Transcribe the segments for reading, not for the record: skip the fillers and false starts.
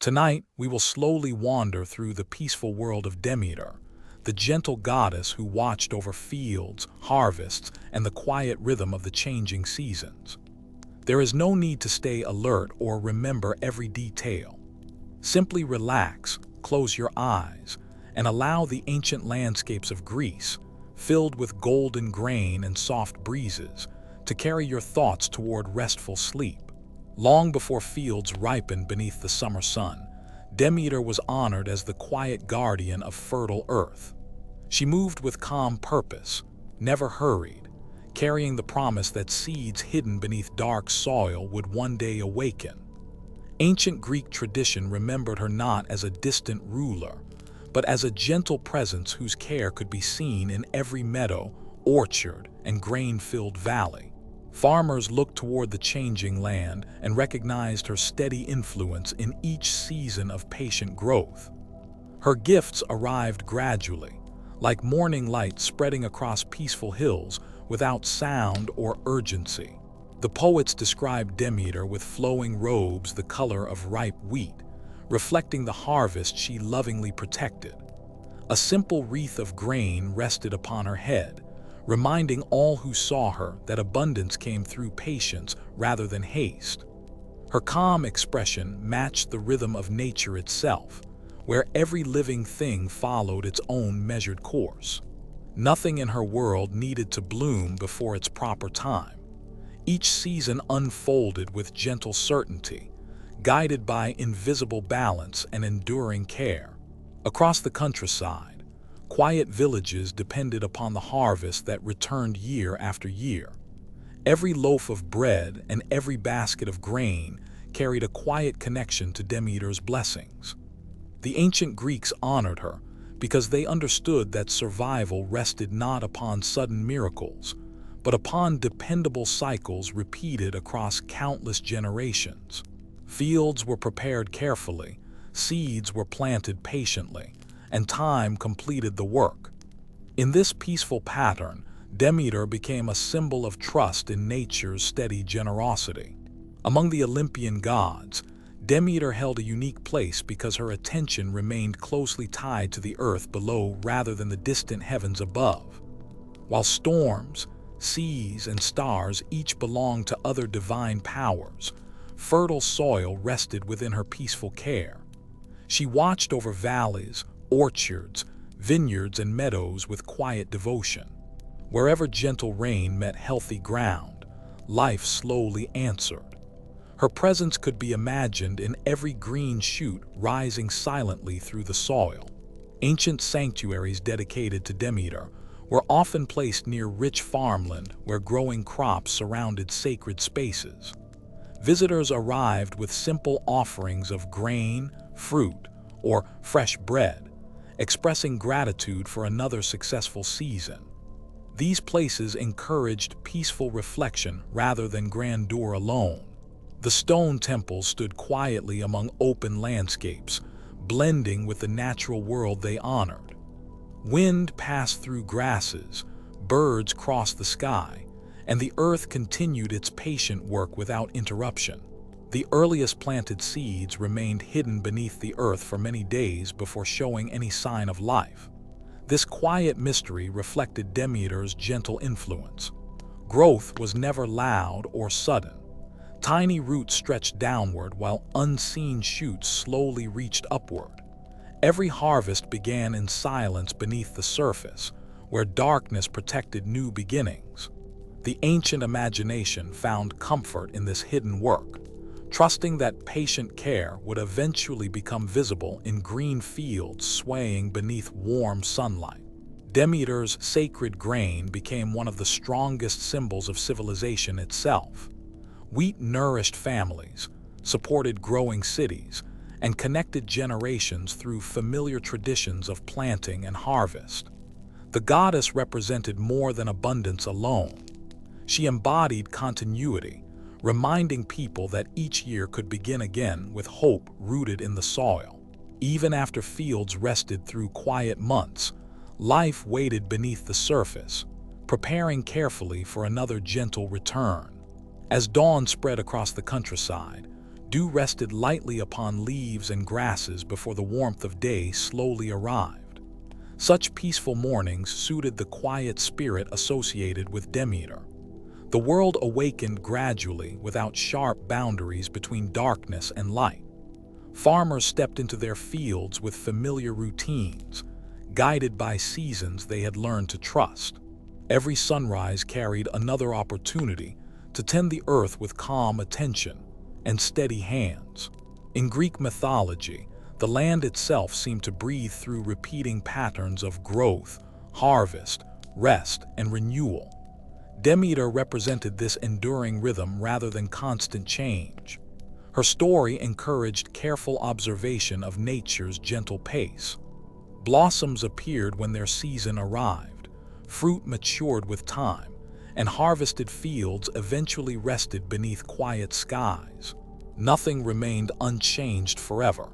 Tonight, we will slowly wander through the peaceful world of Demeter, the gentle goddess who watched over fields, harvests, and the quiet rhythm of the changing seasons. There is no need to stay alert or remember every detail. Simply relax, close your eyes, and allow the ancient landscapes of Greece, filled with golden grain and soft breezes, to carry your thoughts toward restful sleep. Long before fields ripened beneath the summer sun, Demeter was honored as the quiet guardian of fertile earth. She moved with calm purpose, never hurried, carrying the promise that seeds hidden beneath dark soil would one day awaken. Ancient Greek tradition remembered her not as a distant ruler, but as a gentle presence whose care could be seen in every meadow, orchard, and grain-filled valley. Farmers looked toward the changing land and recognized her steady influence in each season of patient growth. Her gifts arrived gradually, like morning light spreading across peaceful hills without sound or urgency. The poets described Demeter with flowing robes the color of ripe wheat, reflecting the harvest she lovingly protected. A simple wreath of grain rested upon her head, reminding all who saw her that abundance came through patience rather than haste. Her calm expression matched the rhythm of nature itself, where every living thing followed its own measured course. Nothing in her world needed to bloom before its proper time. Each season unfolded with gentle certainty, guided by invisible balance and enduring care. Across the countryside, quiet villages depended upon the harvest that returned year after year. Every loaf of bread and every basket of grain carried a quiet connection to Demeter's blessings. The ancient Greeks honored her because they understood that survival rested not upon sudden miracles, but upon dependable cycles repeated across countless generations. Fields were prepared carefully, seeds were planted patiently, and time completed the work. In this peaceful pattern, Demeter became a symbol of trust in nature's steady generosity. Among the Olympian gods, Demeter held a unique place because her attention remained closely tied to the earth below rather than the distant heavens above. While storms, seas, and stars each belonged to other divine powers, fertile soil rested within her peaceful care. She watched over valleys, orchards, vineyards, and meadows with quiet devotion. Wherever gentle rain met healthy ground, life slowly answered. Her presence could be imagined in every green shoot rising silently through the soil. Ancient sanctuaries dedicated to Demeter were often placed near rich farmland where growing crops surrounded sacred spaces. Visitors arrived with simple offerings of grain, fruit, or fresh bread, expressing gratitude for another successful season. These places encouraged peaceful reflection rather than grandeur alone. The stone temples stood quietly among open landscapes, blending with the natural world they honored. Wind passed through grasses, birds crossed the sky, and the earth continued its patient work without interruption. The earliest planted seeds remained hidden beneath the earth for many days before showing any sign of life. This quiet mystery reflected Demeter's gentle influence. Growth was never loud or sudden. Tiny roots stretched downward while unseen shoots slowly reached upward. Every harvest began in silence beneath the surface, where darkness protected new beginnings. The ancient imagination found comfort in this hidden work, trusting that patient care would eventually become visible in green fields swaying beneath warm sunlight. Demeter's sacred grain became one of the strongest symbols of civilization itself. Wheat nourished families, supported growing cities, and connected generations through familiar traditions of planting and harvest. The goddess represented more than abundance alone. She embodied continuity, reminding people that each year could begin again with hope rooted in the soil. Even after fields rested through quiet months, life waited beneath the surface, preparing carefully for another gentle return. As dawn spread across the countryside, Dew rested lightly upon leaves and grasses before the warmth of day slowly arrived. Such peaceful mornings suited the quiet spirit associated with Demeter. The world awakened gradually without sharp boundaries between darkness and light. Farmers stepped into their fields with familiar routines, guided by seasons they had learned to trust. Every sunrise carried another opportunity to tend the earth with calm attention and steady hands. In Greek mythology, the land itself seemed to breathe through repeating patterns of growth, harvest, rest, and renewal. Demeter represented this enduring rhythm rather than constant change. Her story encouraged careful observation of nature's gentle pace. Blossoms appeared when their season arrived, fruit matured with time, and harvested fields eventually rested beneath quiet skies. Nothing remained unchanged forever,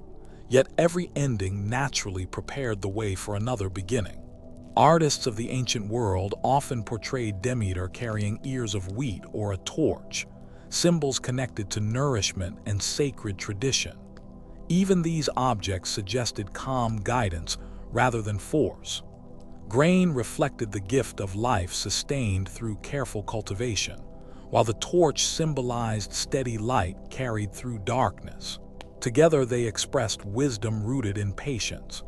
yet every ending naturally prepared the way for another beginning. Artists of the ancient world often portrayed Demeter carrying ears of wheat or a torch, symbols connected to nourishment and sacred tradition. Even these objects suggested calm guidance rather than force. Grain reflected the gift of life sustained through careful cultivation, while the torch symbolized steady light carried through darkness. Together they expressed wisdom rooted in patience,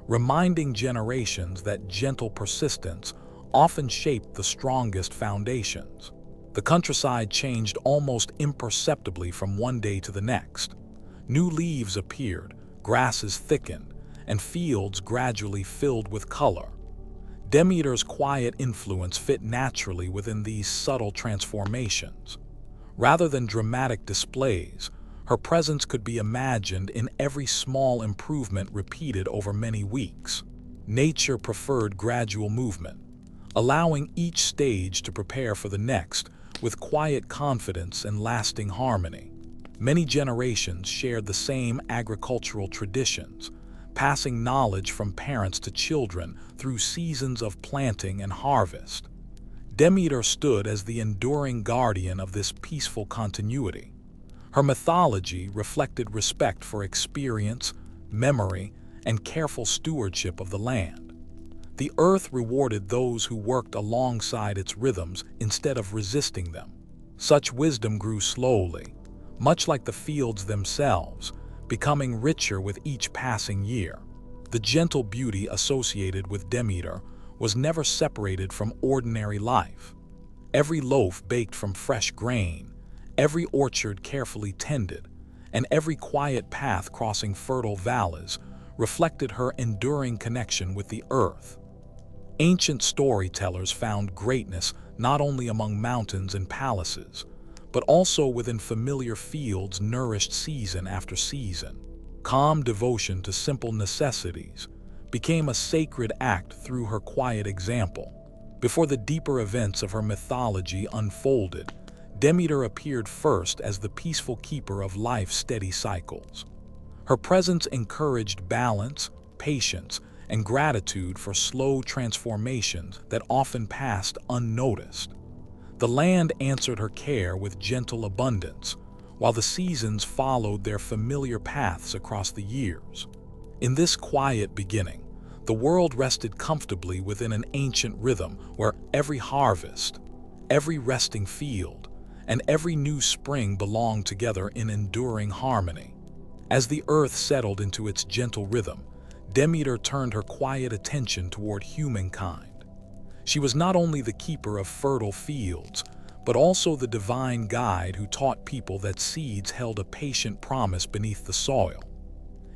reminding generations that gentle persistence often shaped the strongest foundations. The countryside changed almost imperceptibly from one day to the next. New leaves appeared, grasses thickened, and fields gradually filled with color. Demeter's quiet influence fit naturally within these subtle transformations. Rather than dramatic displays, her presence could be imagined in every small improvement repeated over many weeks. Nature preferred gradual movement, allowing each stage to prepare for the next with quiet confidence and lasting harmony. Many generations shared the same agricultural traditions, passing knowledge from parents to children through seasons of planting and harvest. Demeter stood as the enduring guardian of this peaceful continuity. Her mythology reflected respect for experience, memory, and careful stewardship of the land. The earth rewarded those who worked alongside its rhythms instead of resisting them. Such wisdom grew slowly, much like the fields themselves, becoming richer with each passing year. The gentle beauty associated with Demeter was never separated from ordinary life. Every loaf baked from fresh grain, every orchard carefully tended, and every quiet path crossing fertile valleys reflected her enduring connection with the earth. Ancient storytellers found greatness not only among mountains and palaces, but also within familiar fields nourished season after season. Calm devotion to simple necessities became a sacred act through her quiet example. Before the deeper events of her mythology unfolded, Demeter appeared first as the peaceful keeper of life's steady cycles. Her presence encouraged balance, patience, and gratitude for slow transformations that often passed unnoticed. The land answered her care with gentle abundance, while the seasons followed their familiar paths across the years. In this quiet beginning, the world rested comfortably within an ancient rhythm where every harvest, every resting field, and every new spring belonged together in enduring harmony. As the earth settled into its gentle rhythm, Demeter turned her quiet attention toward humankind. She was not only the keeper of fertile fields, but also the divine guide who taught people that seeds held a patient promise beneath the soil.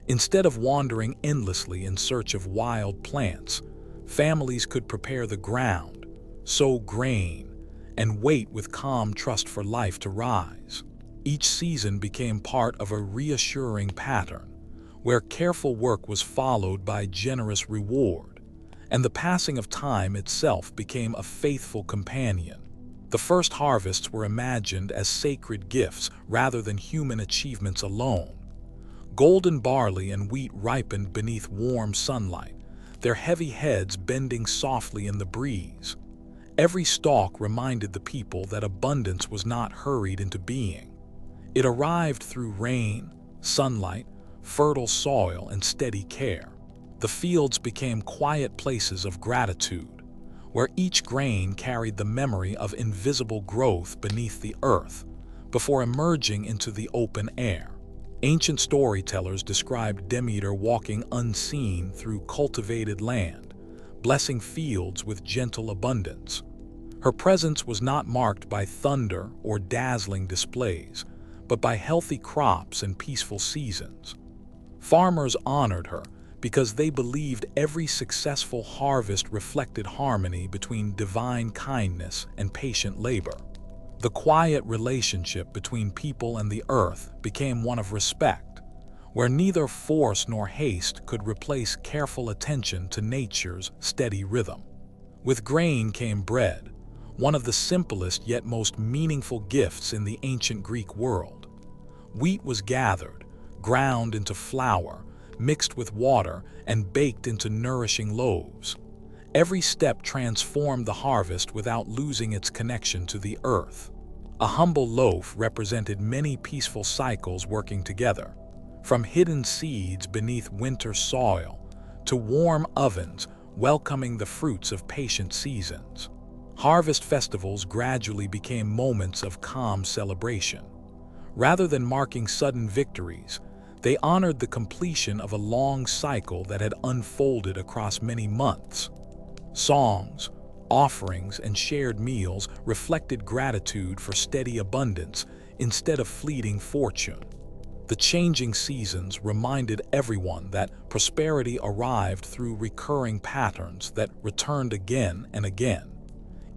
Instead of wandering endlessly in search of wild plants, families could prepare the ground, sow grain, and wait with calm trust for life to rise. Each season became part of a reassuring pattern, where careful work was followed by generous reward, and the passing of time itself became a faithful companion. The first harvests were imagined as sacred gifts rather than human achievements alone. Golden barley and wheat ripened beneath warm sunlight, their heavy heads bending softly in the breeze. Every stalk reminded the people that abundance was not hurried into being. It arrived through rain, sunlight, fertile soil, and steady care. The fields became quiet places of gratitude, where each grain carried the memory of invisible growth beneath the earth before emerging into the open air. Ancient storytellers described Demeter walking unseen through cultivated land, blessing fields with gentle abundance. Her presence was not marked by thunder or dazzling displays, but by healthy crops and peaceful seasons. Farmers honored her because they believed every successful harvest reflected harmony between divine kindness and patient labor. The quiet relationship between people and the earth became one of respect, where neither force nor haste could replace careful attention to nature's steady rhythm. With grain came bread, one of the simplest yet most meaningful gifts in the ancient Greek world. Wheat was gathered, ground into flour, mixed with water, and baked into nourishing loaves. Every step transformed the harvest without losing its connection to the earth. A humble loaf represented many peaceful cycles working together, from hidden seeds beneath winter soil to warm ovens welcoming the fruits of patient seasons. Harvest festivals gradually became moments of calm celebration. Rather than marking sudden victories, they honored the completion of a long cycle that had unfolded across many months. Songs, offerings, and shared meals reflected gratitude for steady abundance instead of fleeting fortune. The changing seasons reminded everyone that prosperity arrived through recurring patterns that returned again and again,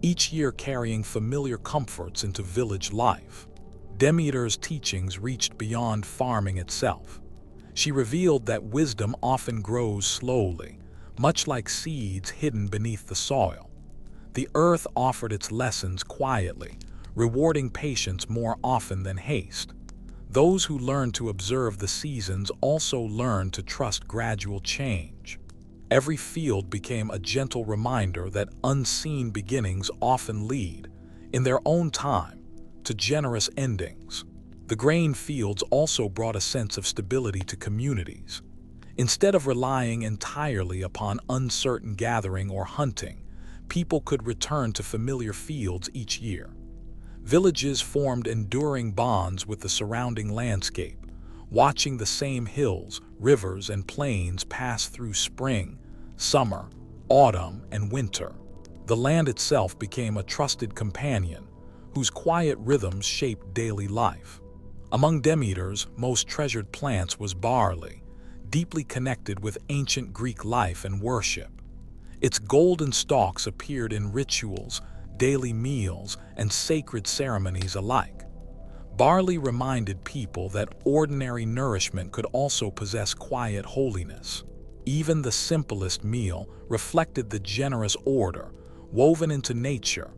each year carrying familiar comforts into village life. Demeter's teachings reached beyond farming itself. She revealed that wisdom often grows slowly, much like seeds hidden beneath the soil. The earth offered its lessons quietly, rewarding patience more often than haste. Those who learned to observe the seasons also learned to trust gradual change. Every field became a gentle reminder that unseen beginnings often lead, in their own time, to generous endings. The grain fields also brought a sense of stability to communities. Instead of relying entirely upon uncertain gathering or hunting, people could return to familiar fields each year. Villages formed enduring bonds with the surrounding landscape, watching the same hills, rivers, and plains pass through spring, summer, autumn, and winter. The land itself became a trusted companion, whose quiet rhythms shaped daily life. Among Demeter's most treasured plants was barley, deeply connected with ancient Greek life and worship. Its golden stalks appeared in rituals, daily meals, and sacred ceremonies alike. Barley reminded people that ordinary nourishment could also possess quiet holiness. Even the simplest meal reflected the generous order woven into nature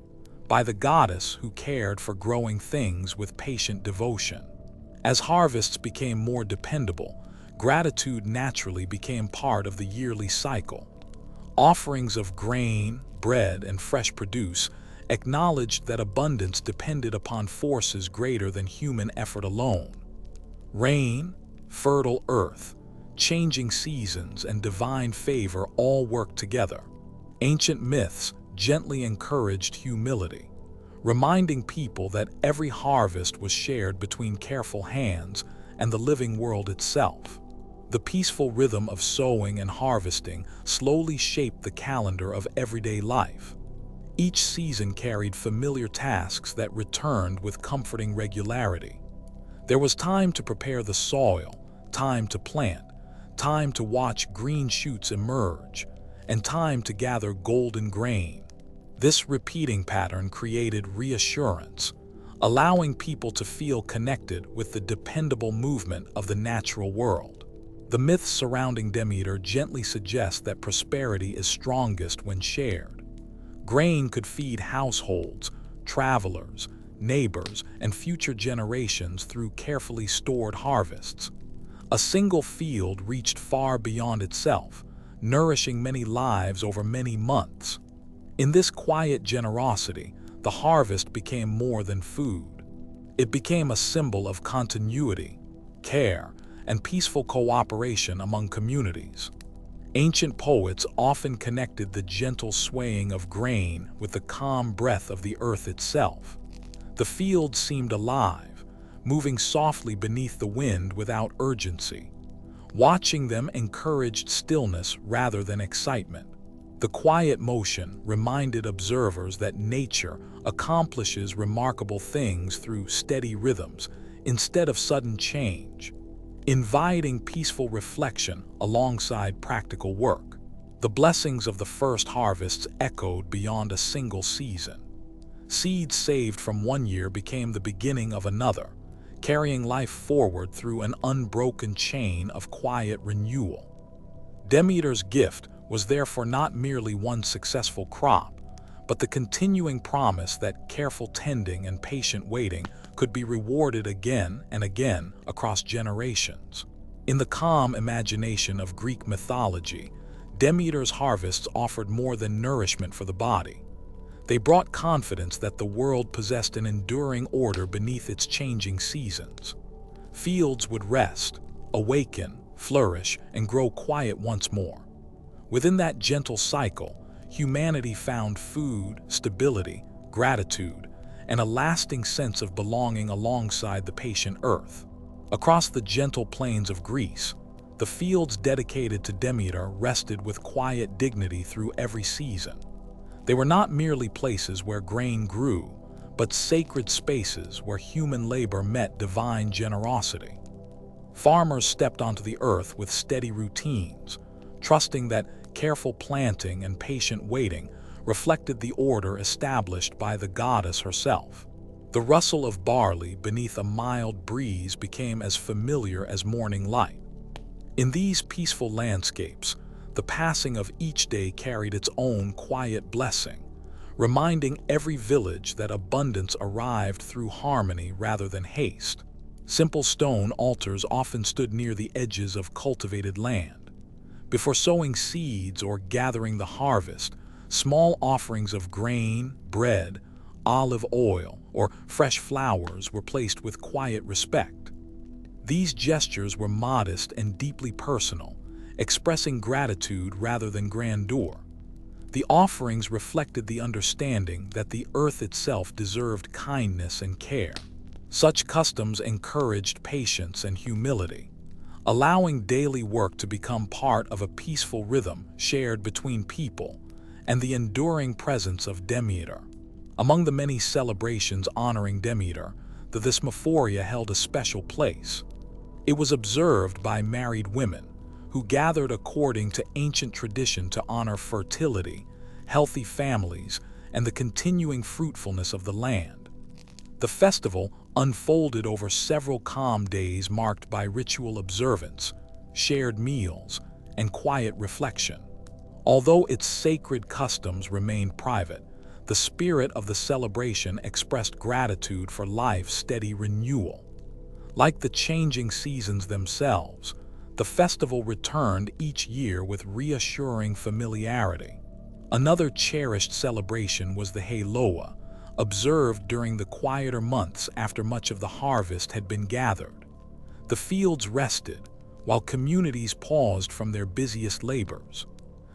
by the goddess who cared for growing things with patient devotion. As harvests became more dependable, gratitude naturally became part of the yearly cycle. Offerings of grain, bread, and fresh produce acknowledged that abundance depended upon forces greater than human effort alone. Rain, fertile earth, changing seasons, and divine favor all worked together. Ancient myths gently encouraged humility, reminding people that every harvest was shared between careful hands and the living world itself. The peaceful rhythm of sowing and harvesting slowly shaped the calendar of everyday life. Each season carried familiar tasks that returned with comforting regularity. There was time to prepare the soil, time to plant, time to watch green shoots emerge, and time to gather golden grain. This repeating pattern created reassurance, allowing people to feel connected with the dependable movement of the natural world. The myths surrounding Demeter gently suggest that prosperity is strongest when shared. Grain could feed households, travelers, neighbors, and future generations through carefully stored harvests. A single field reached far beyond itself, nourishing many lives over many months. In this quiet generosity, the harvest became more than food. It became a symbol of continuity, care, and peaceful cooperation among communities. Ancient poets often connected the gentle swaying of grain with the calm breath of the earth itself. The fields seemed alive, moving softly beneath the wind without urgency. Watching them encouraged stillness rather than excitement. The quiet motion reminded observers that nature accomplishes remarkable things through steady rhythms instead of sudden change, inviting peaceful reflection alongside practical work. The blessings of the first harvests echoed beyond a single season. Seeds saved from one year became the beginning of another, carrying life forward through an unbroken chain of quiet renewal. Demeter's gift was therefore not merely one successful crop, but the continuing promise that careful tending and patient waiting could be rewarded again and again across generations. In the calm imagination of Greek mythology, Demeter's harvests offered more than nourishment for the body. They brought confidence that the world possessed an enduring order beneath its changing seasons. Fields would rest, awaken, flourish, and grow quiet once more. Within that gentle cycle, humanity found food, stability, gratitude, and a lasting sense of belonging alongside the patient earth. Across the gentle plains of Greece, the fields dedicated to Demeter rested with quiet dignity through every season. They were not merely places where grain grew, but sacred spaces where human labor met divine generosity. Farmers stepped onto the earth with steady routines, trusting that careful planting and patient waiting reflected the order established by the goddess herself. The rustle of barley beneath a mild breeze became as familiar as morning light. In these peaceful landscapes, the passing of each day carried its own quiet blessing, reminding every village that abundance arrived through harmony rather than haste. Simple stone altars often stood near the edges of cultivated land. Before sowing seeds or gathering the harvest, small offerings of grain, bread, olive oil, or fresh flowers were placed with quiet respect. These gestures were modest and deeply personal, expressing gratitude rather than grandeur. The offerings reflected the understanding that the earth itself deserved kindness and care. Such customs encouraged patience and humility, allowing daily work to become part of a peaceful rhythm shared between people and the enduring presence of Demeter. Among the many celebrations honoring Demeter, the Thesmophoria held a special place. It was observed by married women, who gathered according to ancient tradition to honor fertility, healthy families, and the continuing fruitfulness of the land. The festival unfolded over several calm days marked by ritual observance, shared meals, and quiet reflection. Although its sacred customs remained private, the spirit of the celebration expressed gratitude for life's steady renewal. Like the changing seasons themselves, the festival returned each year with reassuring familiarity. Another cherished celebration was the Haloa, observed during the quieter months after much of the harvest had been gathered. The fields rested, while communities paused from their busiest labors.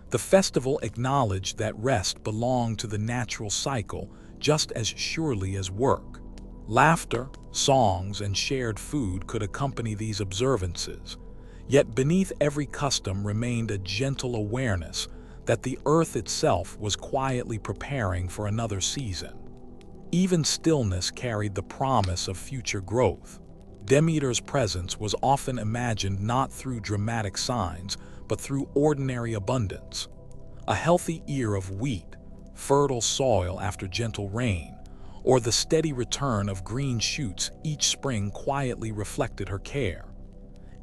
The festival acknowledged that rest belonged to the natural cycle just as surely as work. Laughter, songs, and shared food could accompany these observances, yet beneath every custom remained a gentle awareness that the earth itself was quietly preparing for another season. Even stillness carried the promise of future growth. Demeter's presence was often imagined not through dramatic signs, but through ordinary abundance. A healthy ear of wheat, fertile soil after gentle rain, or the steady return of green shoots each spring quietly reflected her care.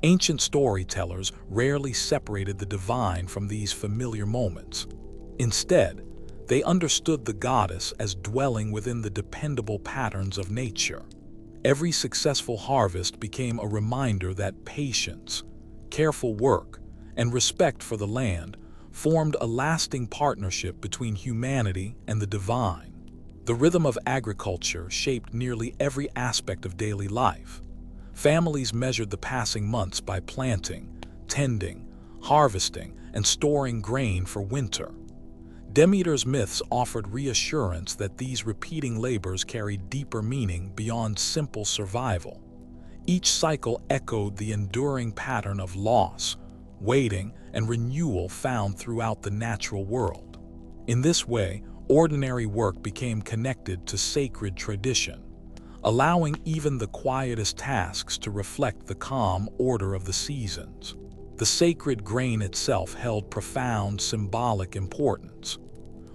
Ancient storytellers rarely separated the divine from these familiar moments. Instead, they understood the goddess as dwelling within the dependable patterns of nature. Every successful harvest became a reminder that patience, careful work, and respect for the land formed a lasting partnership between humanity and the divine. The rhythm of agriculture shaped nearly every aspect of daily life. Families measured the passing months by planting, tending, harvesting, and storing grain for winter. Demeter's myths offered reassurance that these repeating labors carried deeper meaning beyond simple survival. Each cycle echoed the enduring pattern of loss, waiting, and renewal found throughout the natural world. In this way, ordinary work became connected to sacred tradition, allowing even the quietest tasks to reflect the calm order of the seasons. The sacred grain itself held profound symbolic importance.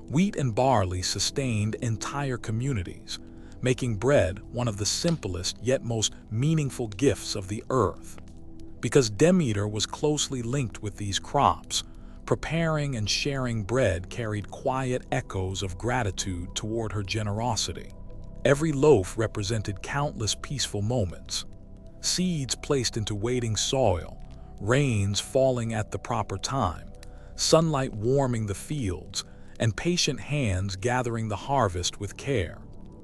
Wheat and barley sustained entire communities, making bread one of the simplest yet most meaningful gifts of the earth. Because Demeter was closely linked with these crops, preparing and sharing bread carried quiet echoes of gratitude toward her generosity. Every loaf represented countless peaceful moments, seeds placed into waiting soil, rains falling at the proper time, sunlight warming the fields, and patient hands gathering the harvest with care.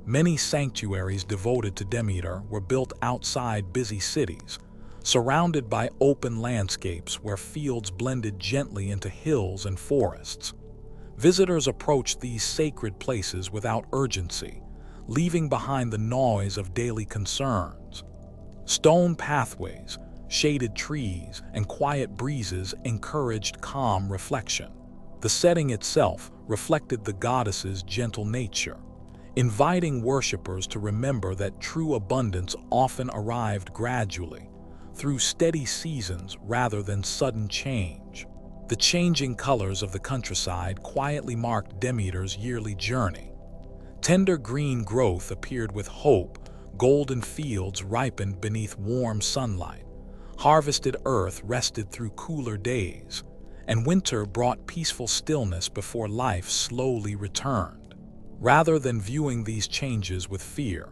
Many sanctuaries devoted to Demeter were built outside busy cities, surrounded by open landscapes where fields blended gently into hills and forests. Visitors approached these sacred places without urgency, leaving behind the noise of daily concerns. Stone pathways, shaded trees, and quiet breezes encouraged calm reflection. The setting itself reflected the goddess's gentle nature, inviting worshippers to remember that true abundance often arrived gradually, through steady seasons rather than sudden change. The changing colors of the countryside quietly marked Demeter's yearly journey. Tender green growth appeared with hope, golden fields ripened beneath warm sunlight, harvested earth rested through cooler days, and winter brought peaceful stillness before life slowly returned. Rather than viewing these changes with fear,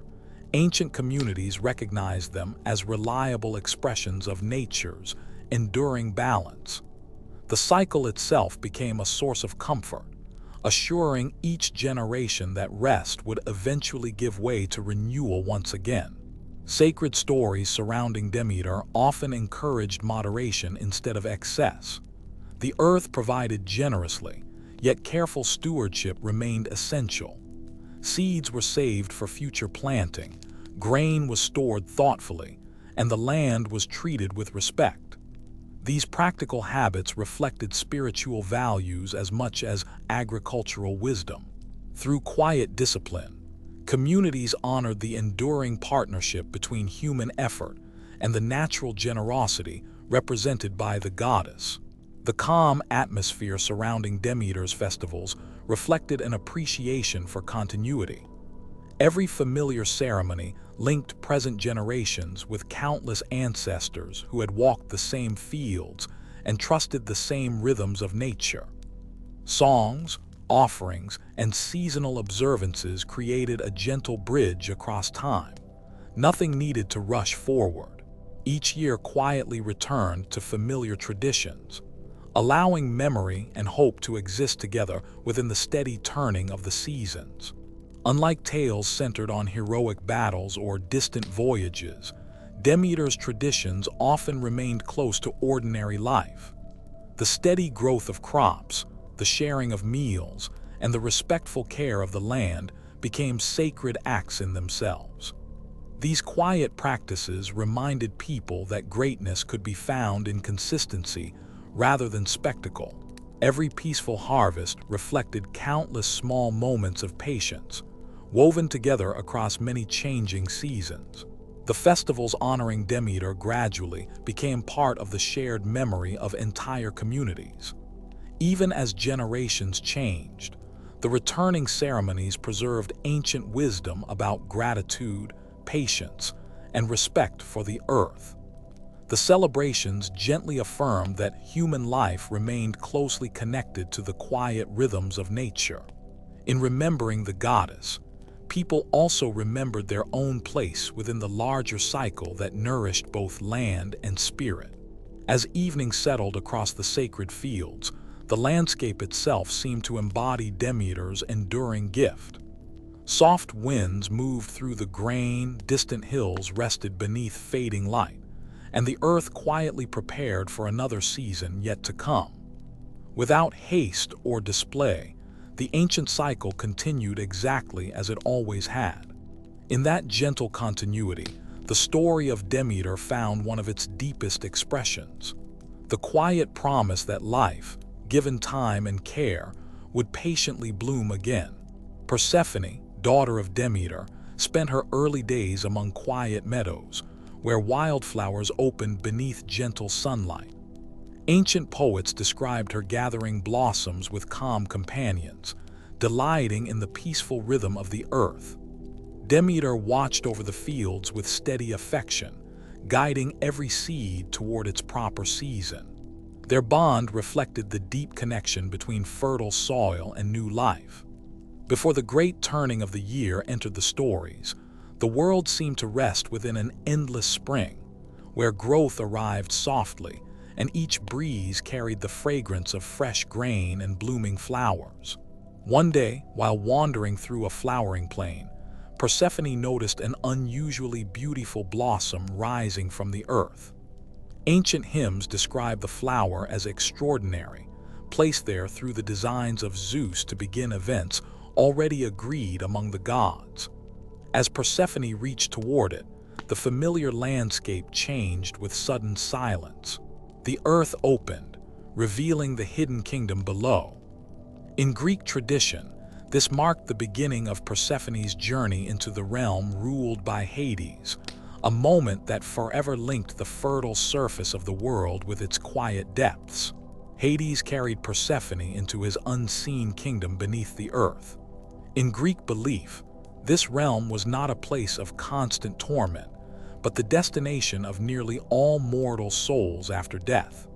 ancient communities recognized them as reliable expressions of nature's enduring balance. The cycle itself became a source of comfort, assuring each generation that rest would eventually give way to renewal once again. Sacred stories surrounding Demeter often encouraged moderation instead of excess. The earth provided generously, yet careful stewardship remained essential. Seeds were saved for future planting, grain was stored thoughtfully, and the land was treated with respect. These practical habits reflected spiritual values as much as agricultural wisdom. Through quiet discipline, communities honored the enduring partnership between human effort and the natural generosity represented by the goddess. The calm atmosphere surrounding Demeter's festivals reflected an appreciation for continuity. Every familiar ceremony linked present generations with countless ancestors who had walked the same fields and trusted the same rhythms of nature. Songs, offerings, and seasonal observances created a gentle bridge across time. Nothing needed to rush forward. Each year quietly returned to familiar traditions, allowing memory and hope to exist together within the steady turning of the seasons. Unlike tales centered on heroic battles or distant voyages, Demeter's traditions often remained close to ordinary life. The steady growth of crops, the sharing of meals, and the respectful care of the land became sacred acts in themselves. These quiet practices reminded people that greatness could be found in consistency rather than spectacle. Every peaceful harvest reflected countless small moments of patience, woven together across many changing seasons. The festivals honoring Demeter gradually became part of the shared memory of entire communities. Even as generations changed, the returning ceremonies preserved ancient wisdom about gratitude, patience, and respect for the earth. The celebrations gently affirmed that human life remained closely connected to the quiet rhythms of nature. In remembering the goddess, people also remembered their own place within the larger cycle that nourished both land and spirit. As evening settled across the sacred fields, the landscape itself seemed to embody Demeter's enduring gift. Soft winds moved through the grain, distant hills rested beneath fading light, and the earth quietly prepared for another season yet to come. Without haste or display, the ancient cycle continued exactly as it always had. In that gentle continuity, the story of Demeter found one of its deepest expressions. The quiet promise that life, given time and care, would patiently bloom again. Persephone, daughter of Demeter, spent her early days among quiet meadows, where wildflowers opened beneath gentle sunlight. Ancient poets described her gathering blossoms with calm companions, delighting in the peaceful rhythm of the earth. Demeter watched over the fields with steady affection, guiding every seed toward its proper season. Their bond reflected the deep connection between fertile soil and new life. Before the great turning of the year entered the stories, the world seemed to rest within an endless spring, where growth arrived softly, and each breeze carried the fragrance of fresh grain and blooming flowers. One day, while wandering through a flowering plain, Persephone noticed an unusually beautiful blossom rising from the earth. Ancient hymns describe the flower as extraordinary, placed there through the designs of Zeus to begin events already agreed among the gods. As Persephone reached toward it, the familiar landscape changed with sudden silence. The earth opened, revealing the hidden kingdom below. In Greek tradition, this marked the beginning of Persephone's journey into the realm ruled by Hades, a moment that forever linked the fertile surface of the world with its quiet depths. Hades carried Persephone into his unseen kingdom beneath the earth. In Greek belief, this realm was not a place of constant torment, but the destination of nearly all mortal souls after death.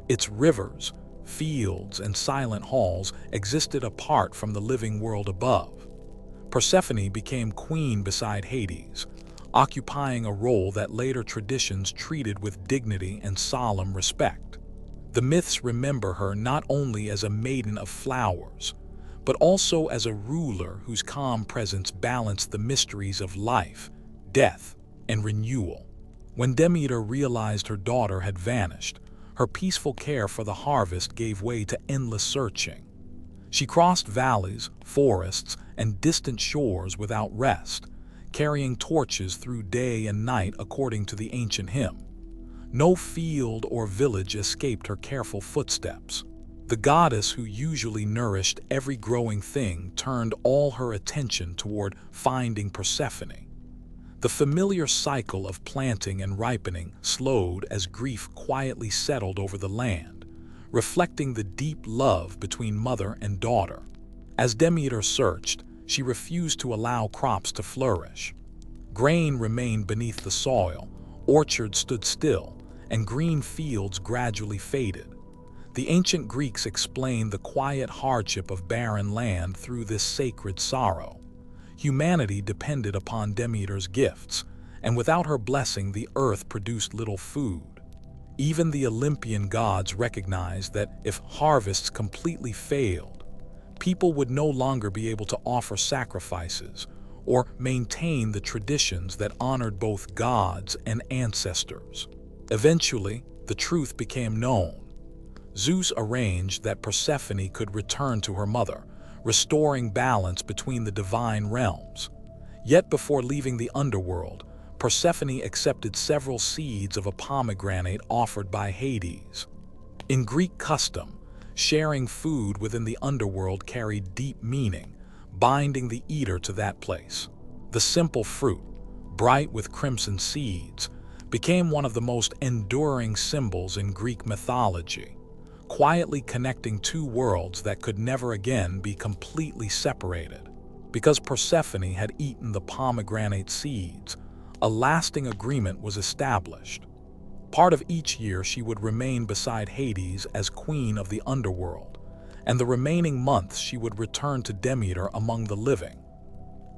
Its rivers, fields, and silent halls existed apart from the living world above. Persephone became queen beside Hades, occupying a role that later traditions treated with dignity and solemn respect. The myths remember her not only as a maiden of flowers, but also as a ruler whose calm presence balanced the mysteries of life, death, and renewal. When Demeter realized her daughter had vanished, her peaceful care for the harvest gave way to endless searching. She crossed valleys, forests, and distant shores without rest, carrying torches through day and night according to the ancient hymn. No field or village escaped her careful footsteps. The goddess who usually nourished every growing thing turned all her attention toward finding Persephone. The familiar cycle of planting and ripening slowed as grief quietly settled over the land, reflecting the deep love between mother and daughter. As Demeter searched, she refused to allow crops to flourish. Grain remained beneath the soil, orchards stood still, and green fields gradually faded. The ancient Greeks explained the quiet hardship of barren land through this sacred sorrow. Humanity depended upon Demeter's gifts, and without her blessing the earth produced little food. Even the Olympian gods recognized that if harvests completely failed, people would no longer be able to offer sacrifices or maintain the traditions that honored both gods and ancestors. Eventually, the truth became known. Zeus arranged that Persephone could return to her mother, restoring balance between the divine realms. Yet before leaving the underworld, Persephone accepted several seeds of a pomegranate offered by Hades. In Greek custom, sharing food within the underworld carried deep meaning, binding the eater to that place. The simple fruit, bright with crimson seeds, became one of the most enduring symbols in Greek mythology, quietly connecting two worlds that could never again be completely separated. Because Persephone had eaten the pomegranate seeds, a lasting agreement was established. Part of each year she would remain beside Hades as queen of the underworld, and the remaining months she would return to Demeter among the living.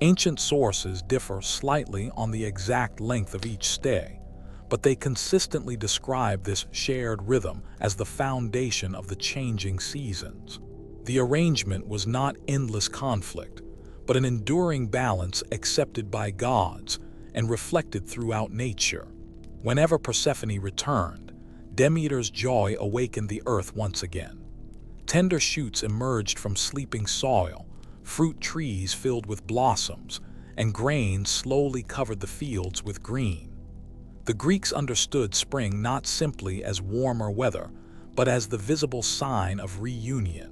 Ancient sources differ slightly on the exact length of each stay, but they consistently describe this shared rhythm as the foundation of the changing seasons. The arrangement was not endless conflict, but an enduring balance accepted by gods and reflected throughout nature. Whenever Persephone returned, Demeter's joy awakened the earth once again. Tender shoots emerged from sleeping soil, fruit trees filled with blossoms, and grain slowly covered the fields with green. The Greeks understood spring not simply as warmer weather, but as the visible sign of reunion.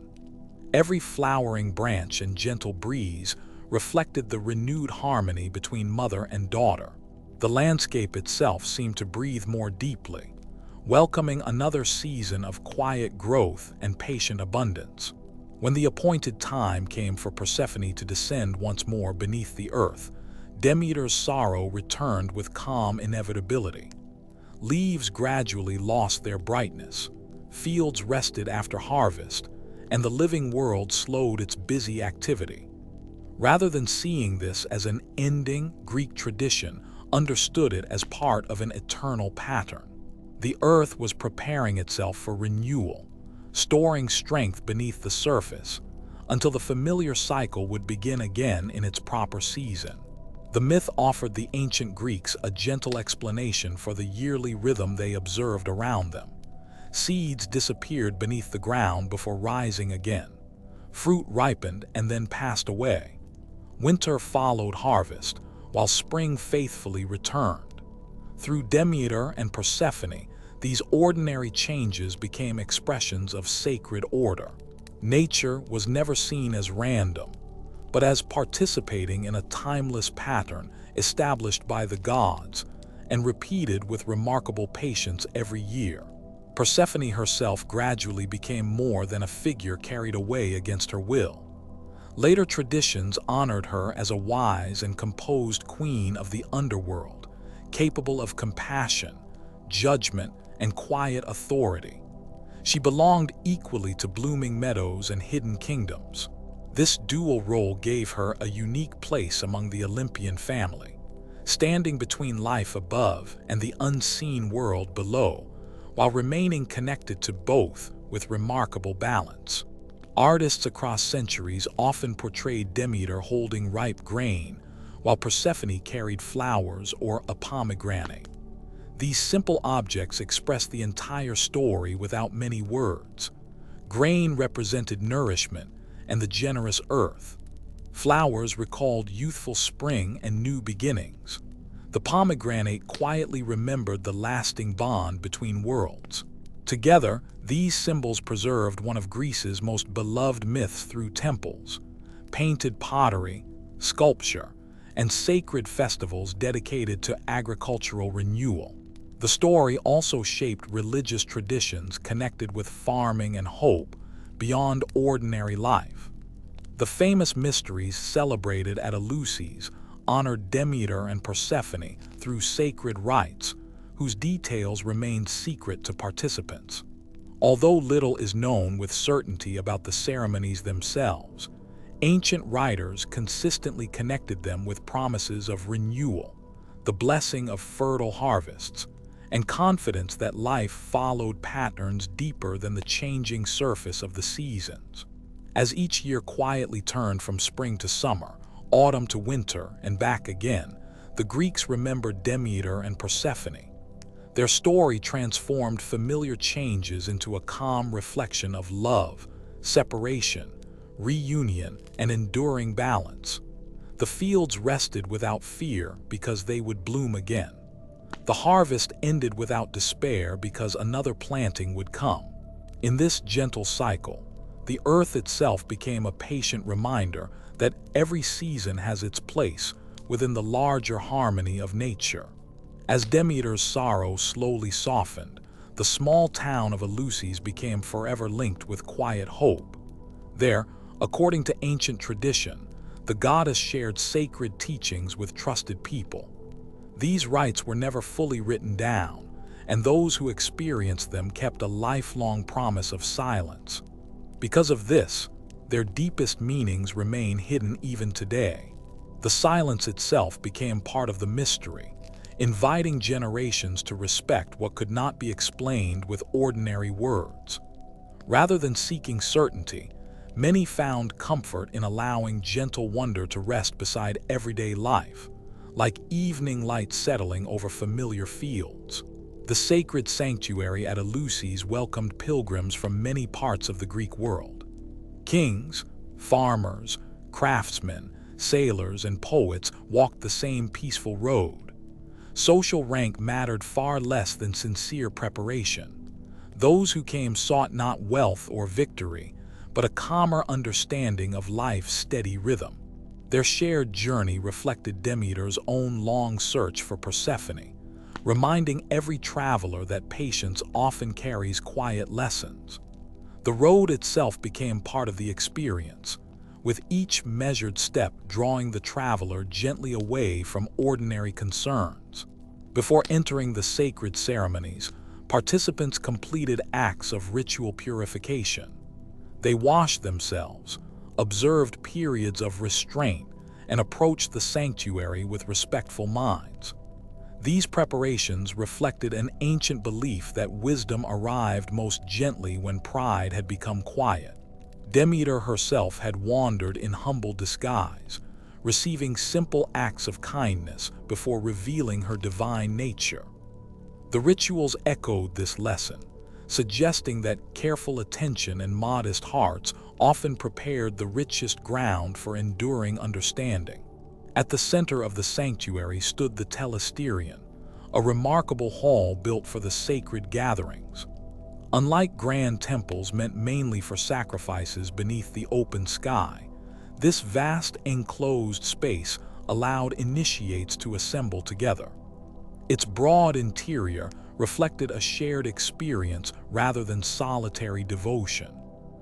Every flowering branch and gentle breeze reflected the renewed harmony between mother and daughter. The landscape itself seemed to breathe more deeply, welcoming another season of quiet growth and patient abundance. When the appointed time came for Persephone to descend once more beneath the earth, Demeter's sorrow returned with calm inevitability. Leaves gradually lost their brightness, fields rested after harvest, and the living world slowed its busy activity. Rather than seeing this as an ending, Greek tradition understood it as part of an eternal pattern. The earth was preparing itself for renewal, storing strength beneath the surface, until the familiar cycle would begin again in its proper season. The myth offered the ancient Greeks a gentle explanation for the yearly rhythm they observed around them. Seeds disappeared beneath the ground before rising again. Fruit ripened and then passed away. Winter followed harvest, while spring faithfully returned. Through Demeter and Persephone, these ordinary changes became expressions of sacred order. Nature was never seen as random, but as participating in a timeless pattern established by the gods and repeated with remarkable patience every year. Persephone herself gradually became more than a figure carried away against her will. Later traditions honored her as a wise and composed queen of the underworld, capable of compassion, judgment, and quiet authority. She belonged equally to blooming meadows and hidden kingdoms. This dual role gave her a unique place among the Olympian family, standing between life above and the unseen world below, while remaining connected to both with remarkable balance. Artists across centuries often portrayed Demeter holding ripe grain, while Persephone carried flowers or a pomegranate. These simple objects express the entire story without many words. Grain represented nourishment and the generous earth. Flowers recalled youthful spring and new beginnings. The pomegranate quietly remembered the lasting bond between worlds. Together, these symbols preserved one of Greece's most beloved myths through temples, painted pottery, sculpture, and sacred festivals dedicated to agricultural renewal. The story also shaped religious traditions connected with farming and hope beyond ordinary life. The famous mysteries celebrated at Eleusis honored Demeter and Persephone through sacred rites, whose details remained secret to participants. Although little is known with certainty about the ceremonies themselves, ancient writers consistently connected them with promises of renewal, the blessing of fertile harvests, and confidence that life followed patterns deeper than the changing surface of the seasons. As each year quietly turned from spring to summer, autumn to winter, and back again, the Greeks remembered Demeter and Persephone. Their story transformed familiar changes into a calm reflection of love, separation, reunion, and enduring balance. The fields rested without fear because they would bloom again. The harvest ended without despair because another planting would come. In this gentle cycle, the earth itself became a patient reminder that every season has its place within the larger harmony of nature. As Demeter's sorrow slowly softened, the small town of Eleusis became forever linked with quiet hope. There, according to ancient tradition, the goddess shared sacred teachings with trusted people. These rites were never fully written down, and those who experienced them kept a lifelong promise of silence. Because of this, their deepest meanings remain hidden even today. The silence itself became part of the mystery, inviting generations to respect what could not be explained with ordinary words. Rather than seeking certainty, Many found comfort in allowing gentle wonder to rest beside everyday life, like evening light settling over familiar fields. The sacred sanctuary at Eleusis welcomed pilgrims from many parts of the Greek world. Kings, farmers, craftsmen, sailors, and poets walked the same peaceful road. Social rank mattered far less than sincere preparation. Those who came sought not wealth or victory, but a calmer understanding of life's steady rhythm. Their shared journey reflected Demeter's own long search for Persephone, reminding every traveler that patience often carries quiet lessons. The road itself became part of the experience, with each measured step drawing the traveler gently away from ordinary concerns. Before entering the sacred ceremonies, participants completed acts of ritual purification. They washed themselves, observed periods of restraint, and approached the sanctuary with respectful minds. These preparations reflected an ancient belief that wisdom arrived most gently when pride had become quiet. Demeter herself had wandered in humble disguise, receiving simple acts of kindness before revealing her divine nature. The rituals echoed this lesson, suggesting that careful attention and modest hearts often prepared the richest ground for enduring understanding. At the center of the sanctuary stood the Telesterion, a remarkable hall built for the sacred gatherings. Unlike grand temples meant mainly for sacrifices beneath the open sky, this vast enclosed space allowed initiates to assemble together. Its broad interior reflected a shared experience rather than solitary devotion.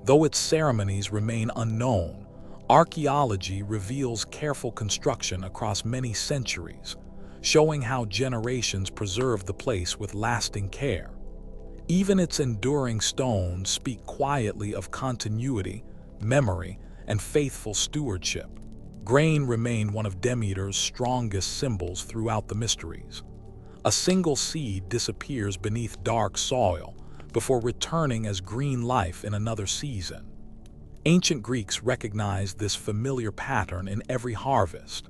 Though its ceremonies remain unknown, archaeology reveals careful construction across many centuries, showing how generations preserved the place with lasting care. Even its enduring stones speak quietly of continuity, memory, and faithful stewardship. Grain remained one of Demeter's strongest symbols throughout the mysteries. A single seed disappears beneath dark soil before returning as green life in another season. Ancient Greeks recognized this familiar pattern in every harvest.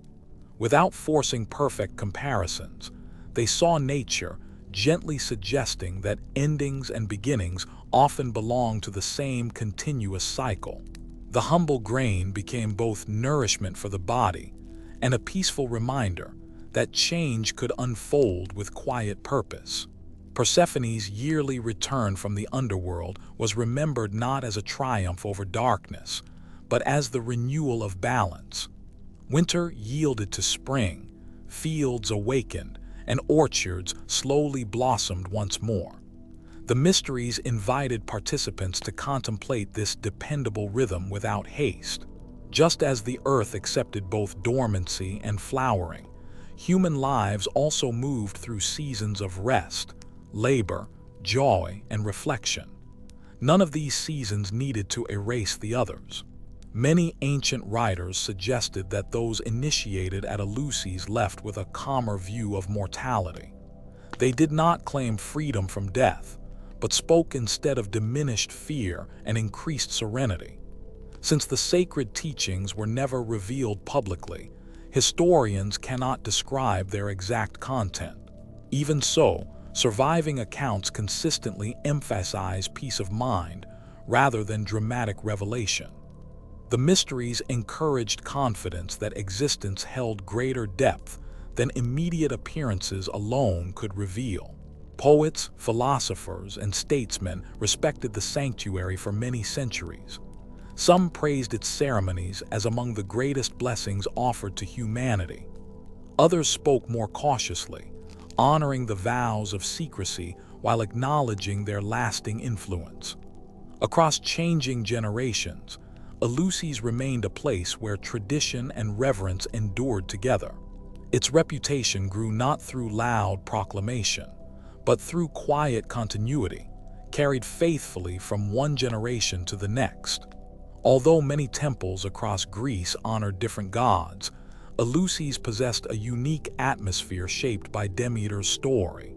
Without forcing perfect comparisons, they saw nature gently suggesting that endings and beginnings often belong to the same continuous cycle. The humble grain became both nourishment for the body and a peaceful reminder that change could unfold with quiet purpose. Persephone's yearly return from the underworld was remembered not as a triumph over darkness, but as the renewal of balance. Winter yielded to spring, fields awakened, and orchards slowly blossomed once more. The mysteries invited participants to contemplate this dependable rhythm without haste. Just as the earth accepted both dormancy and flowering, human lives also moved through seasons of rest, labor, joy, and reflection. None of these seasons needed to erase the others. Many ancient writers suggested that those initiated at Eleusis left with a calmer view of mortality. They did not claim freedom from death, but spoke instead of diminished fear and increased serenity. Since the sacred teachings were never revealed publicly, historians cannot describe their exact content. Even so, surviving accounts consistently emphasize peace of mind rather than dramatic revelation. The mysteries encouraged confidence that existence held greater depth than immediate appearances alone could reveal. Poets, philosophers, and statesmen respected the sanctuary for many centuries. Some praised its ceremonies as among the greatest blessings offered to humanity. Others spoke more cautiously, honoring the vows of secrecy while acknowledging their lasting influence. Across changing generations, Eleusis remained a place where tradition and reverence endured together. Its reputation grew not through loud proclamation, but through quiet continuity, carried faithfully from one generation to the next. Although many temples across Greece honored different gods, Eleusis possessed a unique atmosphere shaped by Demeter's story.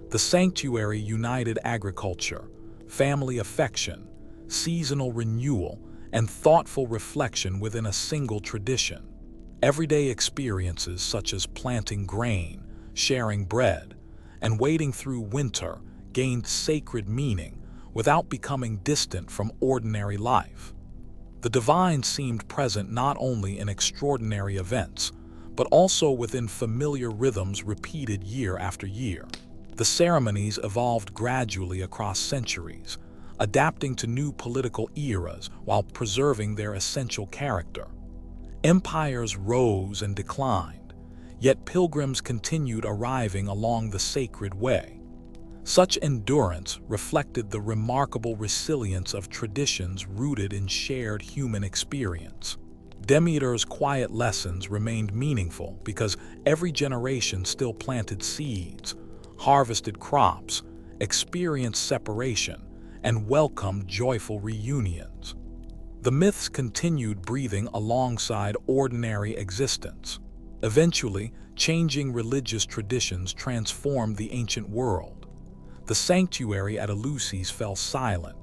The sanctuary united agriculture, family affection, seasonal renewal, and thoughtful reflection within a single tradition. Everyday experiences such as planting grain, sharing bread, and wading through winter gained sacred meaning without becoming distant from ordinary life. The divine seemed present not only in extraordinary events, but also within familiar rhythms repeated year after year. The ceremonies evolved gradually across centuries, adapting to new political eras while preserving their essential character. Empires rose and declined, yet pilgrims continued arriving along the sacred way. Such endurance reflected the remarkable resilience of traditions rooted in shared human experience. Demeter's quiet lessons remained meaningful because every generation still planted seeds, harvested crops, experienced separation, and welcomed joyful reunions. The myths continued breathing alongside ordinary existence. Eventually, changing religious traditions transformed the ancient world. The sanctuary at Eleusis fell silent,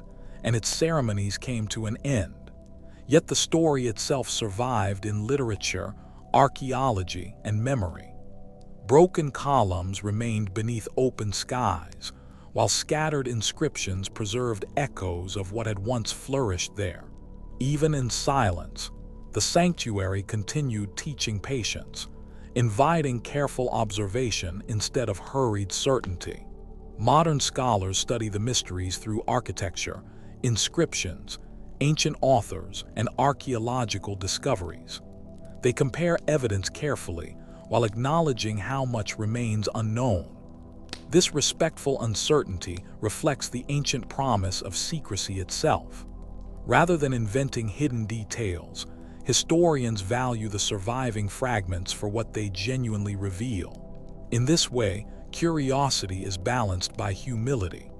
and its ceremonies came to an end. Yet the story itself survived in literature, archaeology, and memory. Broken columns remained beneath open skies, while scattered inscriptions preserved echoes of what had once flourished there. Even in silence, the sanctuary continued teaching patience, inviting careful observation instead of hurried certainty. Modern scholars study the mysteries through architecture, inscriptions, ancient authors, and archaeological discoveries. They compare evidence carefully while acknowledging how much remains unknown. This respectful uncertainty reflects the ancient promise of secrecy itself. Rather than inventing hidden details, historians value the surviving fragments for what they genuinely reveal. In this way, curiosity is balanced by humility,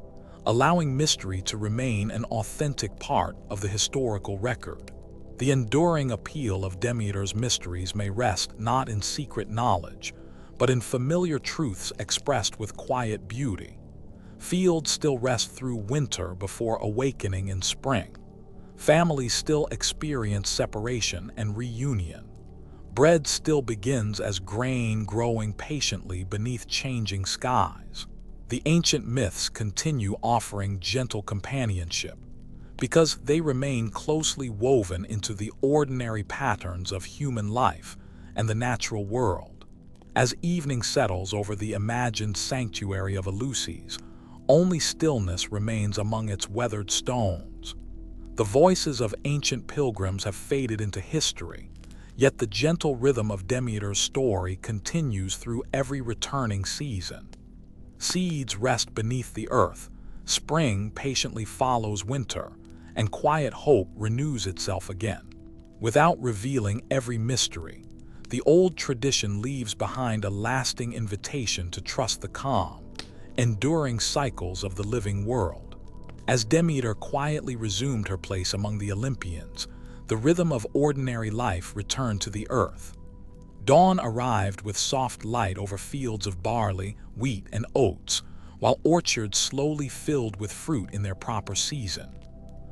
allowing mystery to remain an authentic part of the historical record. The enduring appeal of Demeter's mysteries may rest not in secret knowledge, but in familiar truths expressed with quiet beauty. Fields still rest through winter before awakening in spring. Families still experience separation and reunion. Bread still begins as grain growing patiently beneath changing skies. The ancient myths continue offering gentle companionship because they remain closely woven into the ordinary patterns of human life and the natural world. As evening settles over the imagined sanctuary of Eleusis, only stillness remains among its weathered stones. The voices of ancient pilgrims have faded into history, yet the gentle rhythm of Demeter's story continues through every returning season. Seeds rest beneath the earth, spring patiently follows winter, and quiet hope renews itself again. Without revealing every mystery, the old tradition leaves behind a lasting invitation to trust the calm, enduring cycles of the living world. As Demeter quietly resumed her place among the Olympians, the rhythm of ordinary life returned to the earth. Dawn arrived with soft light over fields of barley, wheat, and oats, while orchards slowly filled with fruit in their proper season.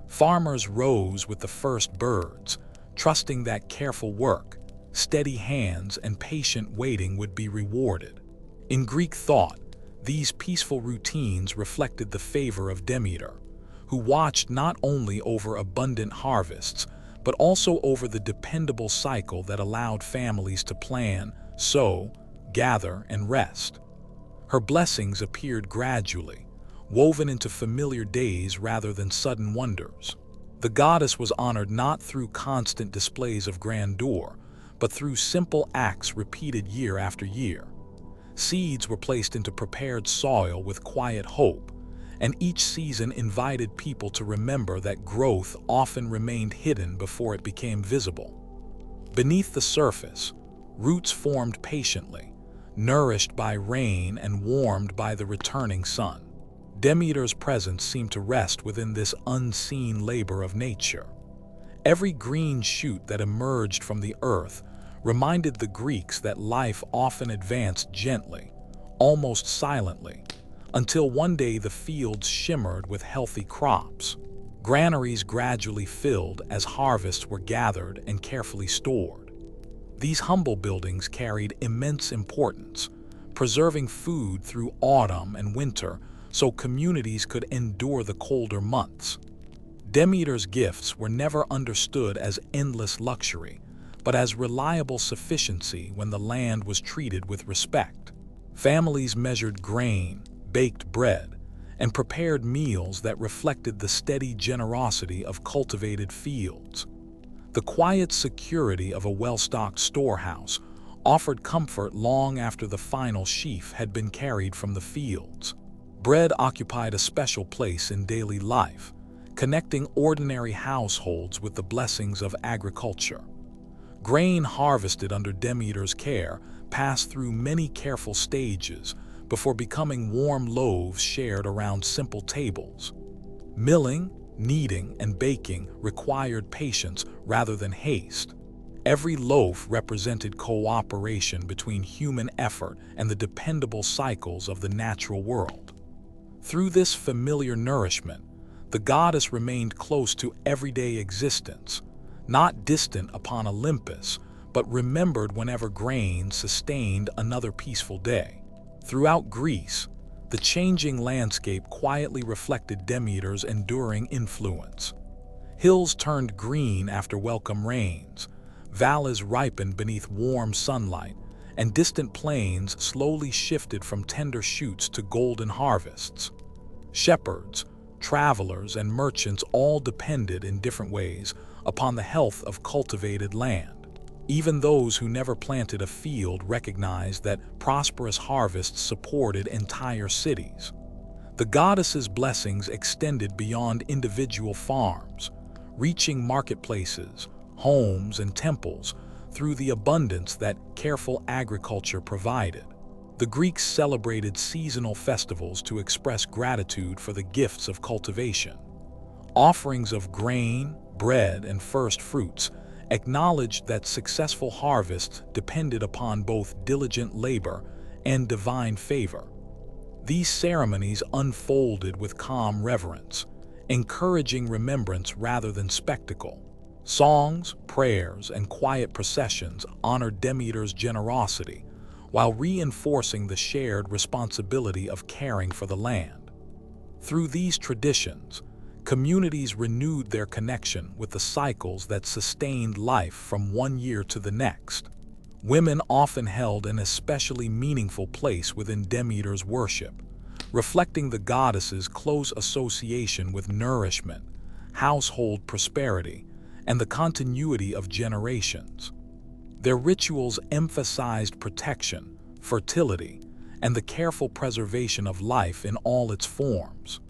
Farmers rose with the first birds, trusting that careful work, steady hands, and patient waiting would be rewarded. In Greek thought, these peaceful routines reflected the favor of Demeter, who watched not only over abundant harvests, but also over the dependable cycle that allowed families to plan, sow, gather, and rest. Her blessings appeared gradually, woven into familiar days rather than sudden wonders. The goddess was honored not through constant displays of grandeur, but through simple acts repeated year after year. Seeds were placed into prepared soil with quiet hope, and each season invited people to remember that growth often remained hidden before it became visible. Beneath the surface, roots formed patiently, nourished by rain and warmed by the returning sun. Demeter's presence seemed to rest within this unseen labor of nature. Every green shoot that emerged from the earth reminded the Greeks that life often advanced gently, almost silently, until one day the fields shimmered with healthy crops. Granaries gradually filled as harvests were gathered and carefully stored. These humble buildings carried immense importance, preserving food through autumn and winter so communities could endure the colder months. Demeter's gifts were never understood as endless luxury, but as reliable sufficiency when the land was treated with respect. Families measured grain, baked bread, and prepared meals that reflected the steady generosity of cultivated fields. The quiet security of a well-stocked storehouse offered comfort long after the final sheaf had been carried from the fields. Bread occupied a special place in daily life, connecting ordinary households with the blessings of agriculture. Grain harvested under Demeter's care passed through many careful stages before becoming warm loaves shared around simple tables. Milling, kneading, and baking required patience rather than haste. Every loaf represented cooperation between human effort and the dependable cycles of the natural world. Through this familiar nourishment, the goddess remained close to everyday existence, not distant upon Olympus, but remembered whenever grain sustained another peaceful day. Throughout Greece, the changing landscape quietly reflected Demeter's enduring influence. Hills turned green after welcome rains, valleys ripened beneath warm sunlight, and distant plains slowly shifted from tender shoots to golden harvests. Shepherds, travelers, and merchants all depended in different ways upon the health of cultivated land. Even those who never planted a field recognized that prosperous harvests supported entire cities. The goddess's blessings extended beyond individual farms, reaching marketplaces, homes, and temples through the abundance that careful agriculture provided. The Greeks celebrated seasonal festivals to express gratitude for the gifts of cultivation. Offerings of grain, bread, and first fruits acknowledged that successful harvests depended upon both diligent labor and divine favor. These ceremonies unfolded with calm reverence, encouraging remembrance rather than spectacle. Songs, prayers, and quiet processions honored Demeter's generosity, while reinforcing the shared responsibility of caring for the land. Through these traditions, communities renewed their connection with the cycles that sustained life from one year to the next. Women often held an especially meaningful place within Demeter's worship, reflecting the goddess's close association with nourishment, household prosperity, and the continuity of generations. Their rituals emphasized protection, fertility, and the careful preservation of life in all its forms.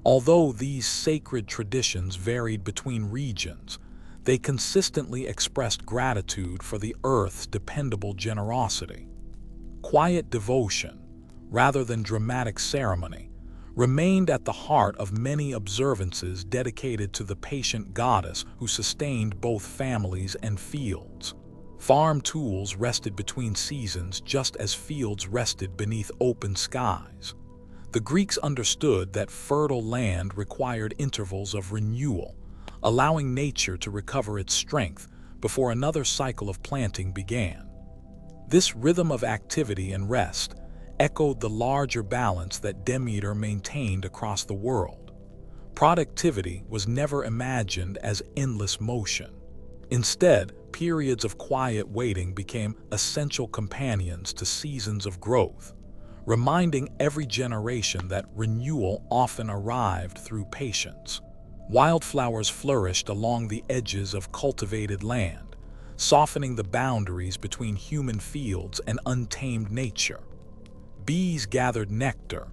Although these sacred traditions varied between regions, they consistently expressed gratitude for the earth's dependable generosity. Quiet devotion, rather than dramatic ceremony, remained at the heart of many observances dedicated to the patient goddess who sustained both families and fields. Farm tools rested between seasons just as fields rested beneath open skies. The Greeks understood that fertile land required intervals of renewal, allowing nature to recover its strength before another cycle of planting began. This rhythm of activity and rest echoed the larger balance that Demeter maintained across the world. Productivity was never imagined as endless motion. Instead, periods of quiet waiting became essential companions to seasons of growth, reminding every generation that renewal often arrived through patience. Wildflowers flourished along the edges of cultivated land, softening the boundaries between human fields and untamed nature. Bees gathered nectar,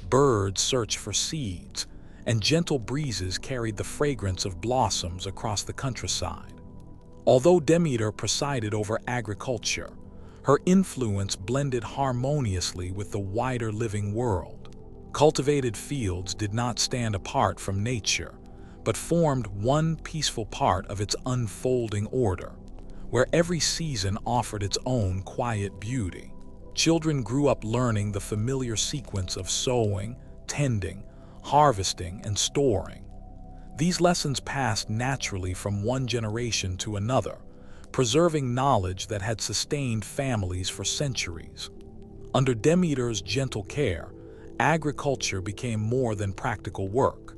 birds searched for seeds, and gentle breezes carried the fragrance of blossoms across the countryside. Although Demeter presided over agriculture, her influence blended harmoniously with the wider living world. Cultivated fields did not stand apart from nature, but formed one peaceful part of its unfolding order, where every season offered its own quiet beauty. Children grew up learning the familiar sequence of sowing, tending, harvesting, and storing. These lessons passed naturally from one generation to another, preserving knowledge that had sustained families for centuries. Under Demeter's gentle care, agriculture became more than practical work.